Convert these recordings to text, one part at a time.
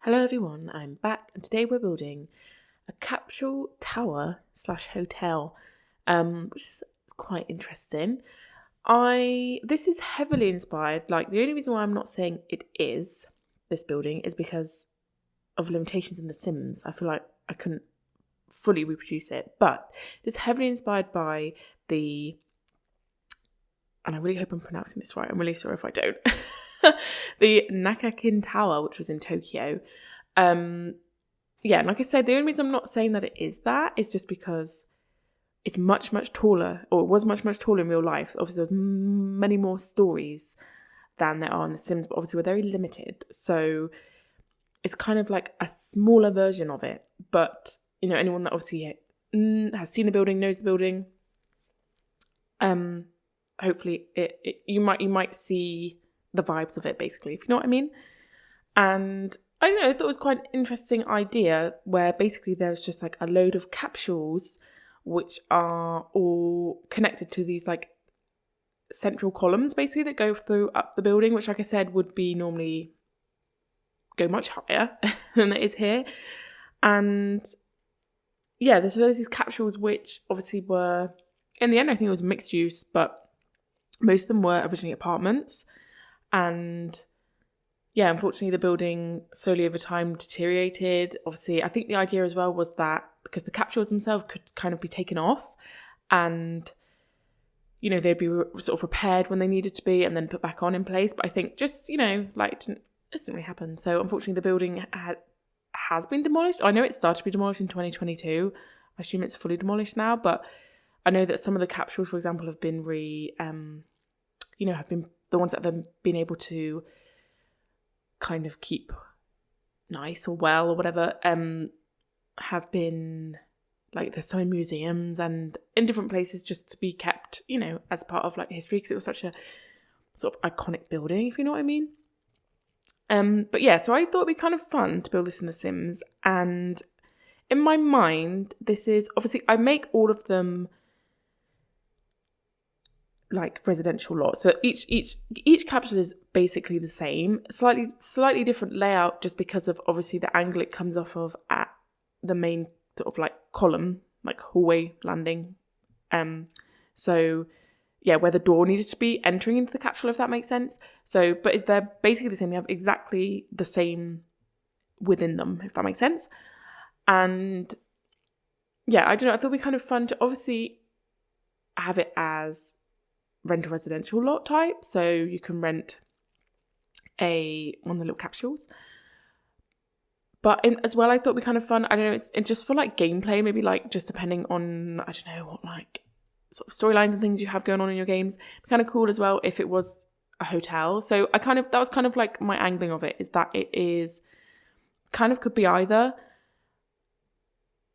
Hello everyone, I'm back and today we're building a capsule tower / hotel, which is quite interesting. This is heavily inspired, the only reason why I'm not saying it is this building is because of limitations in The Sims. I feel like I couldn't fully reproduce it, but it's heavily inspired by and I really hope I'm pronouncing this right, I'm really sorry if I don't, the Nakagin Tower, which was in Tokyo. Like I said, the only reason I'm not saying that it is that is just because it's much taller, or it was much taller in real life. So obviously there's many more stories than there are in The Sims, but obviously we're very limited, so it's kind of like a smaller version of it. But anyone that obviously has seen the building, knows the building, hopefully you might see the vibes of it, basically, if you know what I mean. And I don't know, I thought it was quite an interesting idea where basically there's just like a load of capsules which are all connected to these like central columns basically that go through up the building, which, like I said, would be normally go much higher than it is here. And yeah, there's these capsules which obviously were, in the end, I think it was mixed use, but most of them were originally apartments. And yeah, unfortunately, the building slowly over time deteriorated. Obviously, I think the idea as well was that because the capsules themselves could kind of be taken off and, they'd be sort of repaired when they needed to be and then put back on in place. But I think just, it didn't really happen. So unfortunately, the building has been demolished. I know it started to be demolished in 2022. I assume it's fully demolished now. But I know that some of the capsules, for example, have been have been the ones that they've been able to kind of keep nice or well or whatever, have been like, there's some in museums and in different places just to be kept, as part of like history, because it was such a sort of iconic building, if you know what I mean. But yeah, so I thought it'd be kind of fun to build this in The Sims, and in my mind, this is obviously, I make all of them like residential lots. So each capsule is basically the same, slightly different layout, just because of obviously the angle it comes off of at the main sort of like column, like hallway landing. So yeah, where the door needed to be entering into the capsule, if that makes sense. So, but they're basically the same. They have exactly the same within them, if that makes sense. And yeah, I don't know, I thought it'd be kind of fun to obviously have it as rent a residential lot type, so you can rent one of the little capsules. But as well, I thought it'd be kind of fun, I don't know, it's just for like gameplay, maybe like just depending on, I don't know, what like sort of storylines and things you have going on in your games. It'd be kind of cool as well if it was a hotel. So that was kind of like my angling of it, is that it is kind of could be either.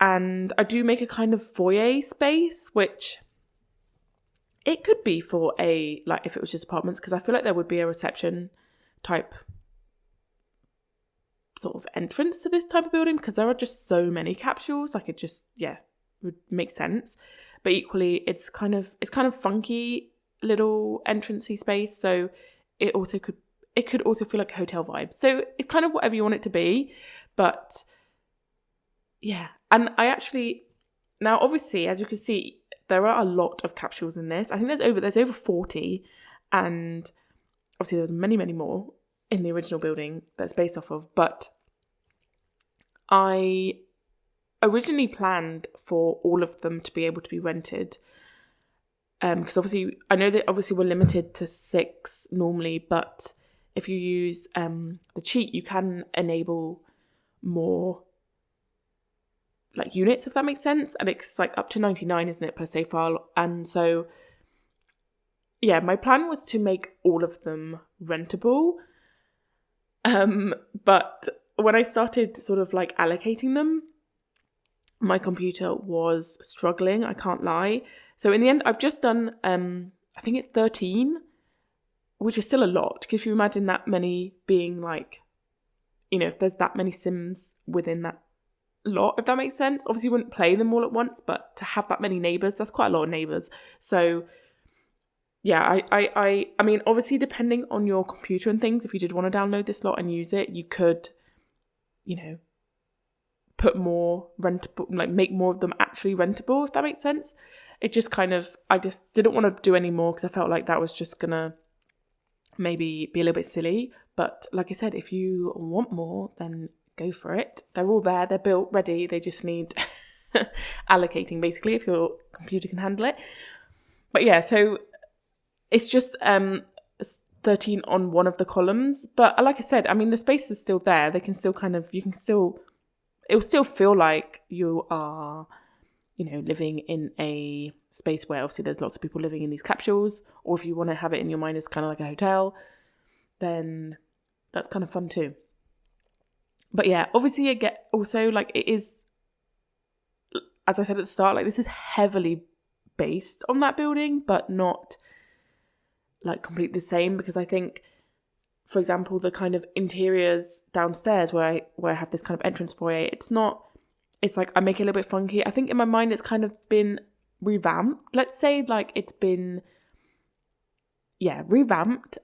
And I do make a kind of foyer space, which it could be for like if it was just apartments, because I feel like there would be a reception type sort of entrance to this type of building, because there are just so many capsules. Like it just, yeah, would make sense. But equally, it's kind of funky little entrancey space. So it could also feel like a hotel vibe. So it's kind of whatever you want it to be. But yeah, and I actually, now obviously, as you can see, there are a lot of capsules in this. I think there's over 40, and obviously there's many more in the original building that's based off of. But I originally planned for all of them to be able to be rented, because obviously I know that obviously we're limited to 6 normally, but if you use the cheat, you can enable more like units, if that makes sense, and it's like up to 99, isn't it, per save file. And so yeah, my plan was to make all of them rentable, but when I started sort of like allocating them, my computer was struggling, I can't lie. So in the end, I've just done I think it's 13, which is still a lot, because if you imagine that many being like, if there's that many Sims within that lot, if that makes sense. Obviously you wouldn't play them all at once, but to have that many neighbours, that's quite a lot of neighbours. So yeah, I mean, obviously depending on your computer and things, if you did want to download this lot and use it, you could put more rentable, like make more of them actually rentable, if that makes sense. It just I just didn't want to do any more because I felt like that was just gonna maybe be a little bit silly. But like I said, if you want more, then go for it. They're all there, they're built, ready. They just need allocating, basically, if your computer can handle it. But yeah, so it's just 13 on one of the columns. But like I said, I mean, the space is still there. They can still it will still feel like you are, living in a space where obviously there's lots of people living in these capsules. Or if you want to have it in your mind as kind of like a hotel, then that's kind of fun too. But yeah, obviously it is, as I said at the start, like this is heavily based on that building, but not like completely the same, because I think, for example, the kind of interiors downstairs where I have this kind of entrance foyer, it's like I make it a little bit funky. I think in my mind it's kind of been revamped. Let's say like it's been, revamped,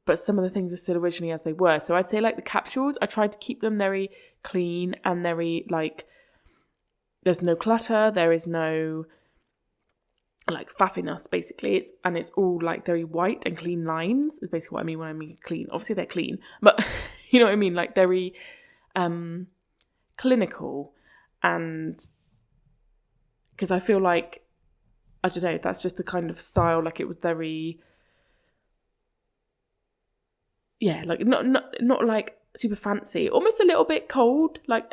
but some of the things are still originally as they were. So I'd say like the capsules, I tried to keep them very clean and very like, there's no clutter, there is no like faffiness, basically. It's all like very white and clean lines is basically what I mean when I mean clean. Obviously they're clean, but you know what I mean, like very clinical. And because I feel like, I don't know, that's just the kind of style, like it was very, like not like super fancy, almost a little bit cold, like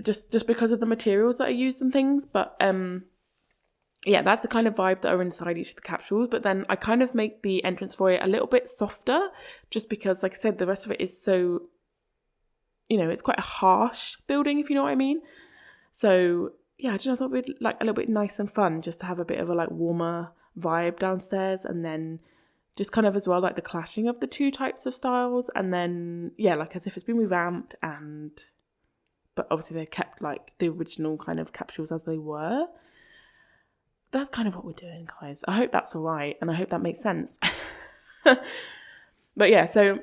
just because of the materials that I used and things. But that's the kind of vibe that are inside each of the capsules. But then I kind of make the entrance foyer a little bit softer, just because, like I said, the rest of it is so, it's quite a harsh building, if you know what I mean. So yeah, I thought it'd be like a little bit nice and fun just to have a bit of a like warmer vibe downstairs, and then just kind of as well like the clashing of the two types of styles, and then like as if it's been revamped, but obviously they kept like the original kind of capsules as they were. That's kind of what we're doing, guys. I hope that's all right, and I hope that makes sense. But yeah, so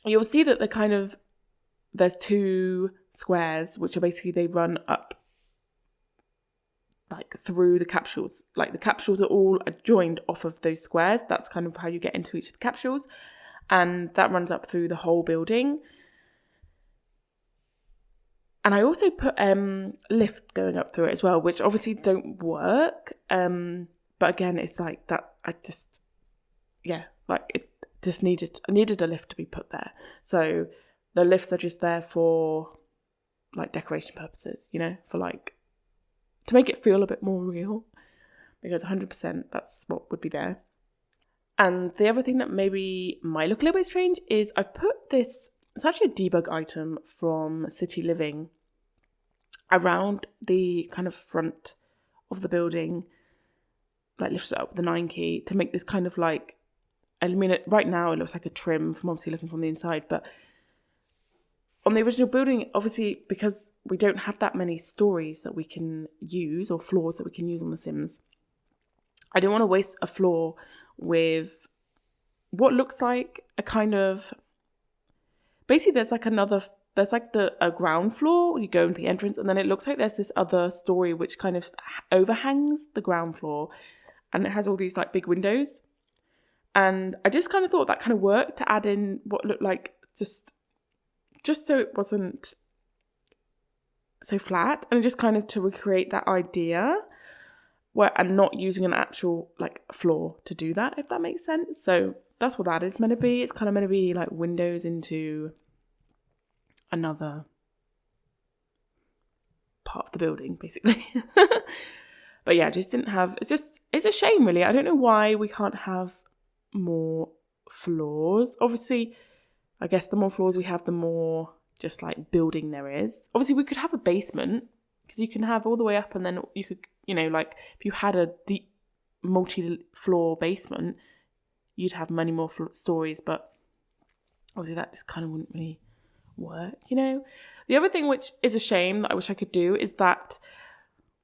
you'll see that there's two squares, which are basically, they run up like through the capsules. Like the capsules are all joined off of those squares. That's kind of how you get into each of the capsules. And that runs up through the whole building. And I also put lift going up through it as well, which obviously don't work. But again, it's like that, I needed a lift to be put there. So the lifts are just there for like decoration purposes, for like, to make it feel a bit more real, because 100% that's what would be there. And the other thing that maybe might look a little bit strange is I put this, it's actually a debug item from City Living, around the kind of front of the building, like lifted up with the 9 key to make this kind of like, I mean, right now it looks like a trim from obviously looking from the inside, but on the original building, obviously, because we don't have that many stories that we can use, or floors that we can use on The Sims, I didn't want to waste a floor with what looks like a kind of, basically there's like a ground floor, you go into the entrance, and then it looks like there's this other story which kind of overhangs the ground floor, and it has all these like big windows. And I just kind of thought that kind of worked to add in what looked like just so it wasn't so flat, and just kind of to recreate that idea and not using an actual like floor to do that, if that makes sense. So that's what that is meant to be. It's kind of meant to be like windows into another part of the building, basically. But yeah, just didn't have, it's a shame really. I don't know why we can't have more floors. Obviously, I guess the more floors we have, the more just like building there is. Obviously, we could have a basement, because you can have all the way up, and then you could, like if you had a deep multi-floor basement, you'd have many more stories. But obviously that just kind of wouldn't really work, The other thing which is a shame that I wish I could do is that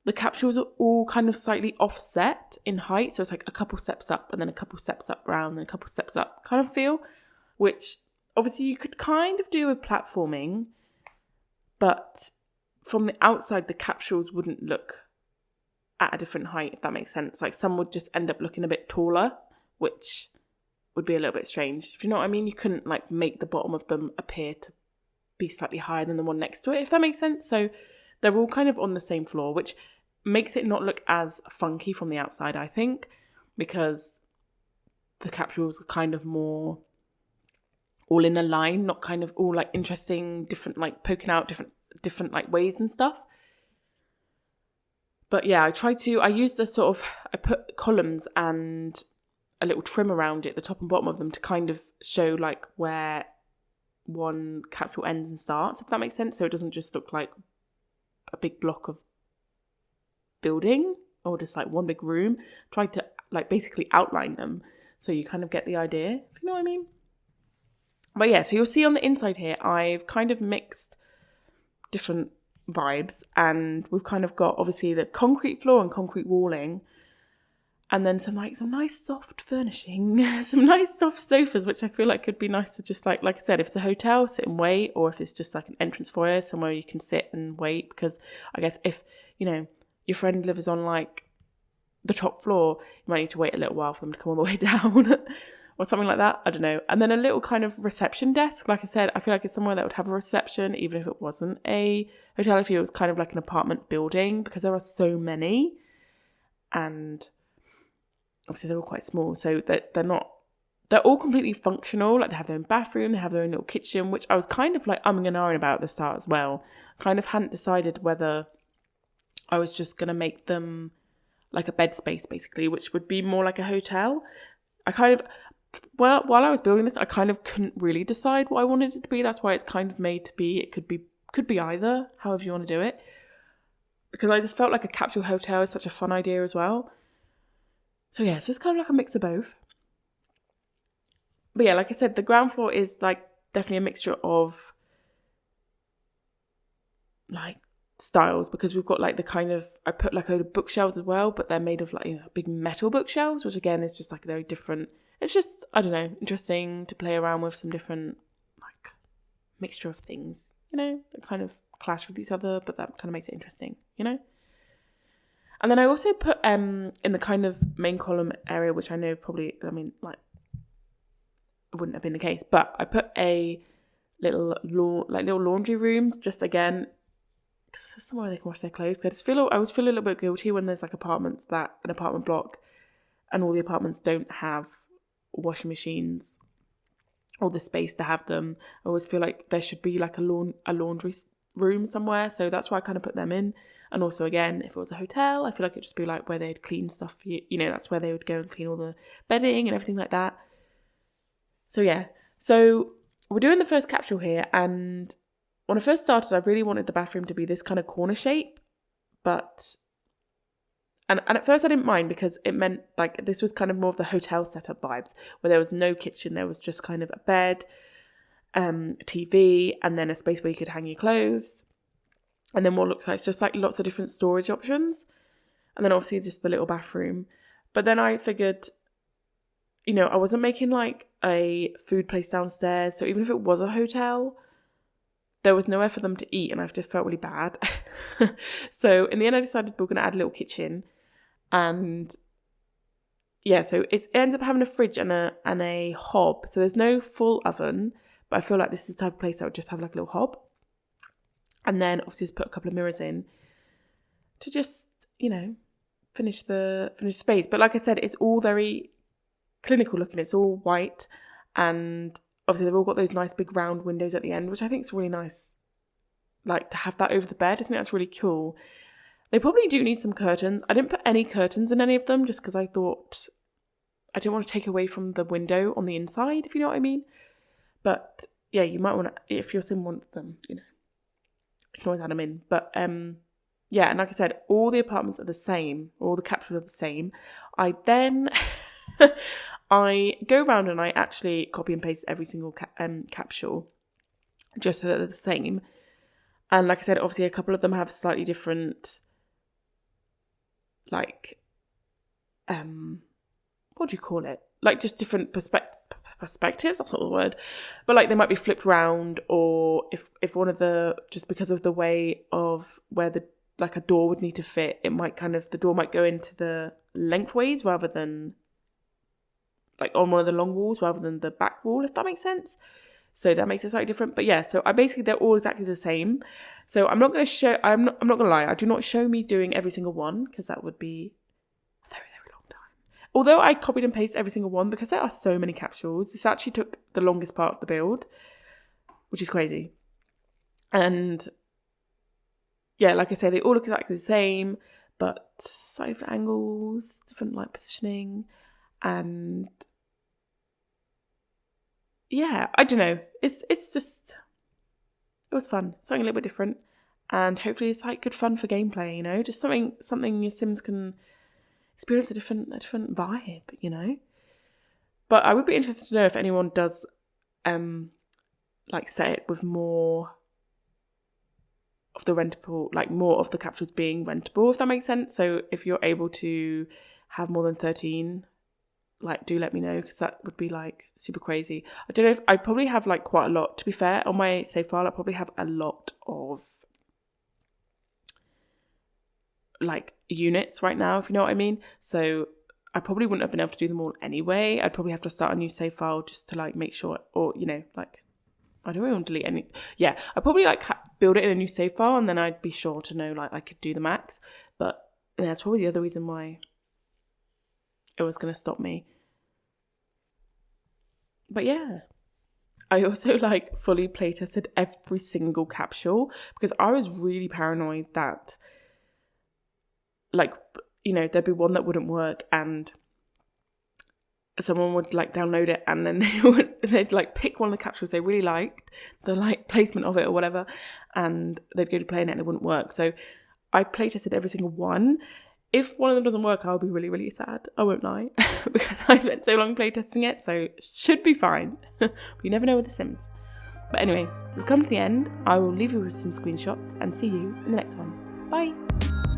the capsules are all kind of slightly offset in height. So it's like a couple steps up, and then a couple steps up round, and a couple steps up kind of feel, which obviously you could kind of do with platforming, but from the outside, the capsules wouldn't look at a different height, if that makes sense. Like some would just end up looking a bit taller, which would be a little bit strange. If you know what I mean, you couldn't like make the bottom of them appear to be slightly higher than the one next to it, if that makes sense. So they're all kind of on the same floor, which makes it not look as funky from the outside, I think, because the capsules are kind of more all in a line, not kind of all like interesting, different, like poking out different like ways and stuff. But yeah, I used I put columns and a little trim around it, the top and bottom of them, to kind of show like where one capsule ends and starts, if that makes sense. So it doesn't just look like a big block of building or just like one big room. Tried to like basically outline them so you kind of get the idea, if you know what I mean. But yeah, so you'll see on the inside here, I've kind of mixed different vibes, and we've kind of got obviously the concrete floor and concrete walling, and then some nice soft furnishing, some nice soft sofas, which I feel like could be nice to just like I said, if it's a hotel, sit and wait, or if it's just like an entrance foyer somewhere you can sit and wait. Because I guess if, you know, your friend lives on like the top floor, you might need to wait a little while for them to come all the way down or something like that. I don't know. And then a little kind of reception desk. Like I said, I feel like it's somewhere that would have a reception, even if it wasn't a hotel, if it was kind of like an apartment building, because there are so many. And obviously they're all quite small, so they're all completely functional. Like they have their own bathroom, they have their own little kitchen, which I was kind of like umming and ahhing about at the start as well. Kind of hadn't decided whether I was just going to make them like a bed space, basically, which would be more like a hotel. I kind of, well, while I was building this, I kind of couldn't really decide what I wanted it to be. That's why it's kind of made to be, it could be either, however you want to do it. Because I just felt like a capsule hotel is such a fun idea as well. So yeah, so it's kind of like a mix of both. But yeah, like I said, the ground floor is like definitely a mixture of like styles, because we've got like the kind of, I put like a load of bookshelves as well, but they're made of like, you know, big metal bookshelves, which again is just like very different. It's just, I don't know, interesting to play around with some different like mixture of things, you know, that kind of clash with each other, but that kind of makes it interesting, you know. And then I also put in the kind of main column area, which I know probably, I mean, like, it wouldn't have been the case, but I put a little laundry room, just again, because there's somewhere they can wash their clothes. I always feel a little bit guilty when there's like an apartment block, and all the apartments don't have washing machines or the space to have them. I always feel like there should be like a laundry room somewhere, so that's why I kind of put them in. And also, again, if it was a hotel, I feel like it'd just be like where they'd clean stuff. You know, that's where they would go and clean all the bedding and everything like that. So yeah, so we're doing the first capsule here. And when I first started, I really wanted the bathroom to be this kind of corner shape. But, and at first I didn't mind, because it meant like this was kind of more of the hotel setup vibes, where there was no kitchen. There was just kind of a bed, a TV, and then a space where you could hang your clothes. And then what looks like it's just like lots of different storage options. And then obviously just the little bathroom. But then I figured, you know, I wasn't making like a food place downstairs. So even if it was a hotel, there was nowhere for them to eat. And I've just felt really bad. So in the end, I decided we were going to add a little kitchen. And yeah, so it ends up having a fridge and a hob. So there's no full oven. But I feel like this is the type of place that would just have like a little hob. And then obviously just put a couple of mirrors in to just, you know, finish the space. But like I said, it's all very clinical looking. It's all white. And obviously they've all got those nice big round windows at the end, which I think is really nice. Like to have that over the bed. I think that's really cool. They probably do need some curtains. I didn't put any curtains in any of them just because I thought I didn't want to take away from the window on the inside, if you know what I mean. But yeah, you might want to, if your sim wants them, you know. You can always add them in. But yeah, and like I said, all the apartments are the same. All the capsules are the same. I then I go around and I actually copy and paste every single capsule just so that they're the same. And like I said, obviously a couple of them have slightly different, like, what do you call it? Like just different perspectives, that's not the word, but like they might be flipped round, or if one of the, just because of the way of where the, like a door would need to fit, it might kind of, the door might go into the lengthways rather than like on one of the long walls rather than the back wall, if that makes sense. So that makes it slightly different. But yeah, so I basically, they're all exactly the same. So I'm not going to show, I'm not going to lie, I do not show me doing every single one, because that would be a very, very long time. Although I copied and pasted every single one, because there are so many capsules, this actually took the longest part of the build, which is crazy. And yeah, like I say, they all look exactly the same, but slightly different angles, different light positioning, and yeah, I don't know. It's just, it was fun, something a little bit different, and hopefully it's like good fun for gameplay. You know, just something your Sims can experience a different vibe. You know, but I would be interested to know if anyone does, like set it with more of the rentable, like more of the capsules being rentable, if that makes sense. So if you're able to have more than 13. Like, do let me know, because that would be like super crazy. I don't know if I probably have like quite a lot, to be fair, on my save file. I probably have a lot of like units right now, if you know what I mean. So I probably wouldn't have been able to do them all anyway. I'd probably have to start a new save file just to like make sure, or you know, like I don't really want to delete any. Yeah, I probably like build it in a new save file, and then I'd be sure to know like I could do the max. But that's probably the other reason why it was going to stop me. But yeah, I also like fully playtested every single capsule, because I was really paranoid that like, you know, there'd be one that wouldn't work and someone would like download it, and then they'd like pick one of the capsules they really liked, the like placement of it or whatever, and they'd go to play in it and it wouldn't work. So I playtested every single one. If one of them doesn't work, I'll be really, really sad. I won't lie, because I spent so long playtesting it, so it should be fine. But you never know with The Sims. But anyway, we've come to the end. I will leave you with some screenshots and see you in the next one. Bye!